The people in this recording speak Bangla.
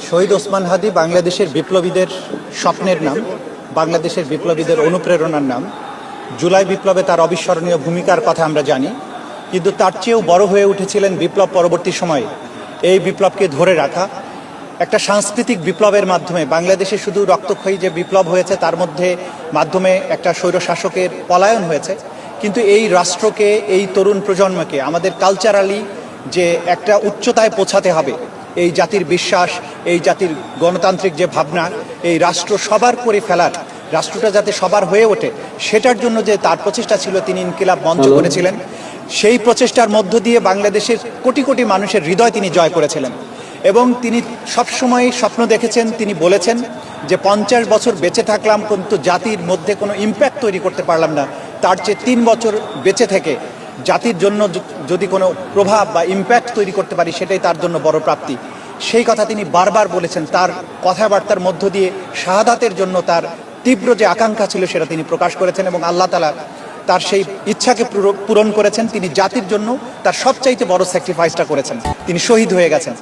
শহীদ ওসমান হাদি বাংলাদেশের বিপ্লবীদের স্বপ্নের নাম, বাংলাদেশের বিপ্লবীদের অনুপ্রেরণার নাম। জুলাই বিপ্লবে তার অবিস্মরণীয় ভূমিকার কথা আমরা জানি, কিন্তু তার চেয়েও বড় হয়ে উঠেছিলেন বিপ্লব পরবর্তী সময়ে এই বিপ্লবকে ধরে রাখা। একটা সাংস্কৃতিক বিপ্লবের মাধ্যমে বাংলাদেশে শুধু রক্তক্ষয়ী যে বিপ্লব হয়েছে তার মাধ্যমে একটা স্বৈরশাসকের পলায়ন হয়েছে, কিন্তু এই রাষ্ট্রকে, এই তরুণ প্রজন্মকে আমাদের কালচারালি যে একটা উচ্চতায় পৌঁছাতে হবে, এই জাতির বিশ্বাস, এই জাতির গণতান্ত্রিক যে ভাবনা, এই রাষ্ট্র সবার করে ফেলার, রাষ্ট্রটা যাতে সবার হয়ে ওঠে সেটার জন্য যে তার প্রচেষ্টা ছিল, তিনি ইনকিলাব মঞ্চ করেছিলেন। সেই প্রচেষ্টার মধ্য দিয়ে বাংলাদেশের কোটি কোটি মানুষের হৃদয় তিনি জয় করেছিলেন এবং তিনি সবসময় স্বপ্ন দেখেছেন। তিনি বলেছেন যে 50 বছর বেঁচে থাকলাম কিন্তু জাতির মধ্যে কোনো ইম্প্যাক্ট তৈরি করতে পারলাম না, তার চেয়ে 3 বছর বেঁচে থেকে জাতির জন্য যদি কোনো প্রভাব বা ইম্প্যাক্ট তৈরি করতে পারি সেটাই তার জন্য বড় প্রাপ্তি। সেই কথা তিনি বারবার বলেছেন। তার কথাবার্তার মধ্য দিয়ে শাহাদাতের জন্য তার তীব্র যে আকাঙ্ক্ষা ছিল সেটা তিনি প্রকাশ করেছেন এবং আল্লাহ তাআলা তার সেই ইচ্ছাকে পূরণ করেছেন। তিনি জাতির জন্য তার সবচাইতে বড় স্যাক্রিফাইসটা করেছেন, তিনি শহীদ হয়ে গেছেন।